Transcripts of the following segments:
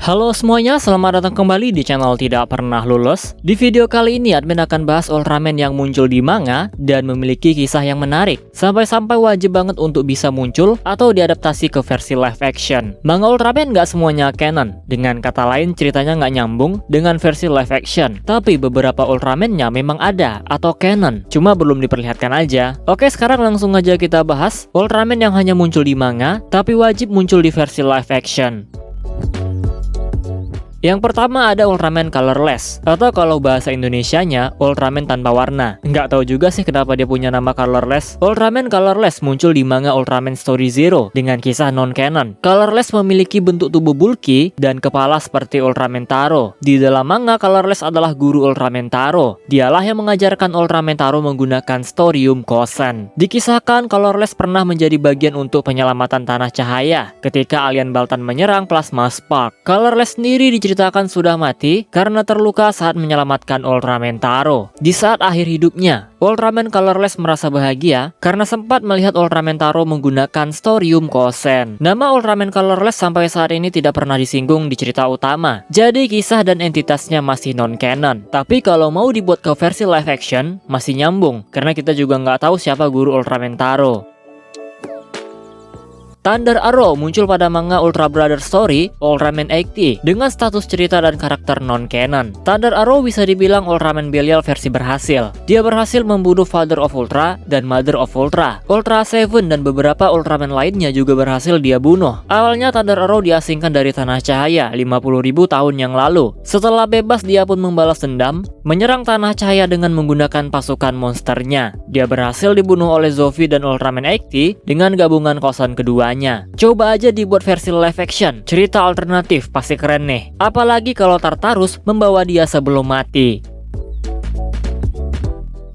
Halo semuanya, selamat datang kembali di channel Tidak Pernah Lulus. Di video kali ini admin akan bahas Ultraman yang muncul di manga dan memiliki kisah yang menarik, sampai-sampai wajib banget untuk bisa muncul atau diadaptasi ke versi live action. Manga Ultraman nggak semuanya canon, dengan kata lain ceritanya nggak nyambung dengan versi live action. Tapi beberapa Ultraman-nya memang ada atau canon, cuma belum diperlihatkan aja. Oke, sekarang langsung aja kita bahas Ultraman yang hanya muncul di manga tapi wajib muncul di versi live action. Yang pertama ada Ultraman Colorless, atau kalau bahasa Indonesianya Ultraman tanpa warna. Nggak tahu juga sih kenapa dia punya nama Colorless. Ultraman Colorless muncul di manga Ultraman Story Zero dengan kisah non-canon. Colorless memiliki bentuk tubuh bulky dan kepala seperti Ultraman Taro. Di dalam manga, Colorless adalah guru Ultraman Taro. Dialah yang mengajarkan Ultraman Taro menggunakan Storium Kosen. Dikisahkan Colorless pernah menjadi bagian untuk penyelamatan tanah cahaya ketika alien Baltan menyerang Plasma Spark. Colorless sendiri diceritakan sudah mati karena terluka saat menyelamatkan Ultraman Taro. Di saat akhir hidupnya, Ultraman Colorless merasa bahagia karena sempat melihat Ultraman Taro menggunakan Storium Kosen. Nama Ultraman Colorless sampai saat ini tidak pernah disinggung di cerita utama, jadi kisah dan entitasnya masih non-canon. Tapi kalau mau dibuat ke versi live action, masih nyambung, karena kita juga nggak tahu siapa guru Ultraman Taro. Thunder Arrow muncul pada manga Ultra Brother Story Ultraman 80 dengan status cerita dan karakter non-canon. Thunder Arrow bisa dibilang Ultraman Belial versi berhasil. Dia berhasil membunuh Father of Ultra dan Mother of Ultra. Ultra Seven dan beberapa Ultraman lainnya juga berhasil dia bunuh. Awalnya Thunder Arrow diasingkan dari Tanah Cahaya 50.000 tahun yang lalu. Setelah bebas, dia pun membalas dendam, menyerang Tanah Cahaya dengan menggunakan pasukan monsternya. Dia berhasil dibunuh oleh Zoffy dan Ultraman 80 dengan gabungan Kosan keduanya. Coba aja dibuat versi live action, cerita alternatif pasti keren nih. Apalagi kalau Tartarus membawa dia sebelum mati.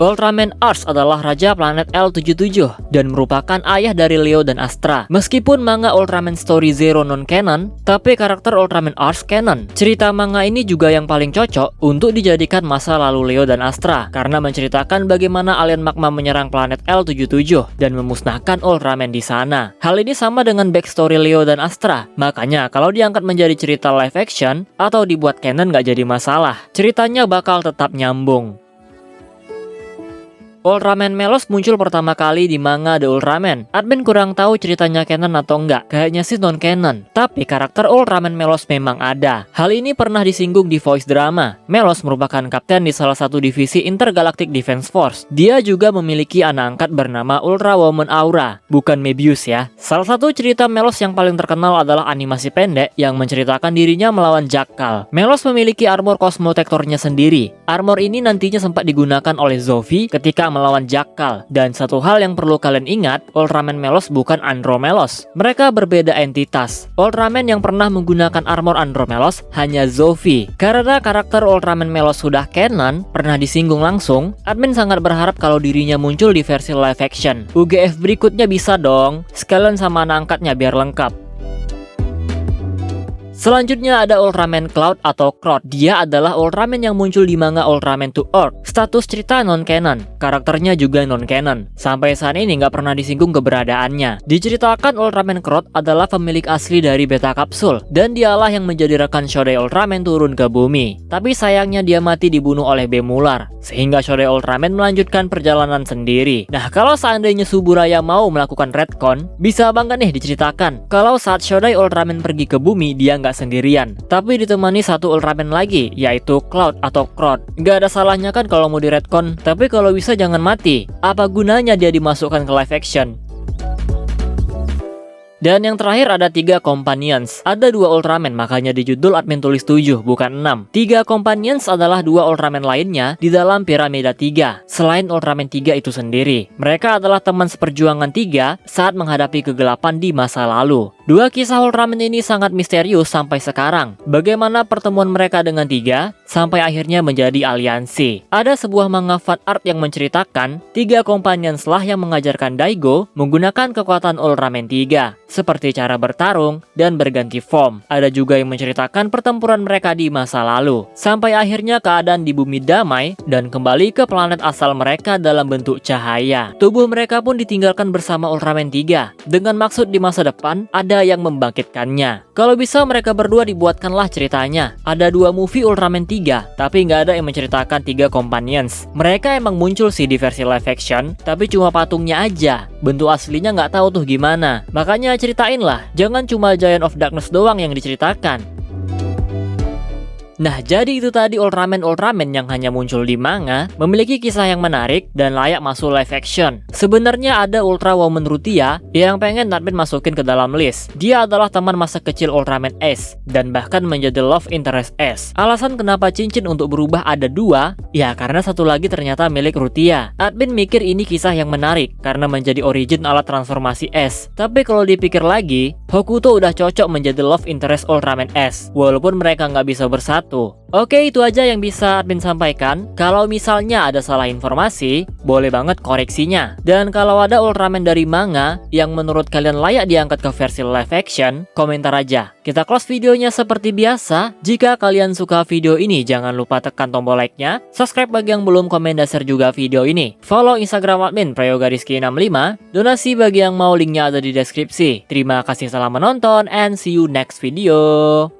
Ultraman Ars adalah raja planet L77 dan merupakan ayah dari Leo dan Astra. Meskipun manga Ultraman Story Zero non-canon, tapi karakter Ultraman Ars canon. Cerita manga ini juga yang paling cocok untuk dijadikan masa lalu Leo dan Astra, karena menceritakan bagaimana alien magma menyerang planet L77 dan memusnahkan Ultraman di sana. Hal ini sama dengan backstory Leo dan Astra, makanya kalau diangkat menjadi cerita live action atau dibuat canon nggak jadi masalah. Ceritanya bakal tetap nyambung. Ultraman Melos muncul pertama kali di manga The Ultraman. Admin kurang tahu ceritanya canon atau enggak, kayaknya sih non-canon. Tapi karakter Ultraman Melos memang ada. Hal ini pernah disinggung di voice drama. Melos merupakan kapten di salah satu divisi Intergalactic Defense Force. Dia juga memiliki anak angkat bernama Ultra Woman Aura, bukan Mebius ya. Salah satu cerita Melos yang paling terkenal adalah animasi pendek yang menceritakan dirinya melawan Jackal. Melos memiliki armor Cosmotectornya sendiri. Armor ini nantinya sempat digunakan oleh Zoffy ketika melawan Jackal. Dan satu hal yang perlu kalian ingat, Ultraman Melos bukan Andromelos. Mereka berbeda entitas. Ultraman yang pernah menggunakan armor Andromelos hanya Zoffy. Karena karakter Ultraman Melos sudah canon, pernah disinggung langsung, admin sangat berharap kalau dirinya muncul di versi live action. UGF berikutnya bisa dong, sekalian sama anak angkatnya biar lengkap. Selanjutnya ada Ultraman Cloud atau Crot. Dia adalah Ultraman yang muncul di manga Ultraman to Earth. Status cerita non-canon, karakternya juga non-canon. Sampai saat ini nggak pernah disinggung keberadaannya. Diceritakan Ultraman Crot adalah pemilik asli dari beta kapsul, dan dialah yang menjadi rekan Shodai Ultraman turun ke bumi. Tapi sayangnya dia mati dibunuh oleh Bemular, sehingga Shodai Ultraman melanjutkan perjalanan sendiri. Nah, kalau seandainya Suburaya mau melakukan retcon, bisa banget nih diceritakan kalau saat Shodai Ultraman pergi ke bumi, dia nggak sendirian, tapi ditemani satu Ultraman lagi, yaitu Cloud atau Crot. Gak ada salahnya kan kalau mau di retcon, tapi kalau bisa jangan mati. Apa gunanya dia dimasukkan ke live action? Dan yang terakhir ada 3 Companions. Ada 2 Ultraman, makanya di judul admin tulis 7, bukan 6. 3 Companions adalah 2 Ultraman lainnya di dalam Piramida 3, selain Ultraman 3 itu sendiri. Mereka adalah teman seperjuangan 3 saat menghadapi kegelapan di masa lalu. 2 kisah Ultraman ini sangat misterius sampai sekarang. Bagaimana pertemuan mereka dengan 3? sampai akhirnya menjadi aliansi. Ada sebuah manga fan art yang menceritakan 3 companions lah yang mengajarkan Daigo menggunakan kekuatan Ultraman 3, seperti cara bertarung dan berganti form. Ada juga yang menceritakan pertempuran mereka di masa lalu, sampai akhirnya keadaan di bumi damai dan kembali ke planet asal mereka dalam bentuk cahaya. Tubuh mereka pun ditinggalkan bersama Ultraman 3 dengan maksud di masa depan ada yang membangkitkannya. Kalau bisa mereka berdua dibuatkanlah ceritanya. Ada 2 movie Ultraman 3, tapi nggak ada yang menceritakan 3 companions. Mereka emang muncul sih di versi live action, tapi cuma patungnya aja. Bentuk aslinya nggak tahu tuh gimana. Makanya ceritain lah, jangan cuma Giant of Darkness doang yang diceritakan. Nah, jadi itu tadi Ultraman yang hanya muncul di manga, memiliki kisah yang menarik dan layak masuk live action. Sebenarnya ada Ultra Woman Rutia yang pengen Natmin masukin ke dalam list. Dia adalah teman masa kecil Ultraman S dan bahkan menjadi love interest S. Alasan kenapa cincin untuk berubah ada 2, ya karena satu lagi ternyata milik Rutia. Natmin mikir ini kisah yang menarik karena menjadi origin alat transformasi S. Tapi kalau dipikir lagi, Hokuto udah cocok menjadi love interest Ultraman S, walaupun mereka nggak bisa bersatu. Oke, itu aja yang bisa admin sampaikan. Kalau misalnya ada salah informasi, boleh banget koreksinya. Dan kalau ada Ultraman dari manga yang menurut kalian layak diangkat ke versi live action, komentar aja. Kita close videonya seperti biasa. Jika kalian suka video ini, jangan lupa tekan tombol like-nya, subscribe bagi yang belum, komen dan share juga video ini. Follow Instagram admin prayogariski65, donasi bagi yang mau, linknya ada di deskripsi. Terima kasih telah menonton and see you next video.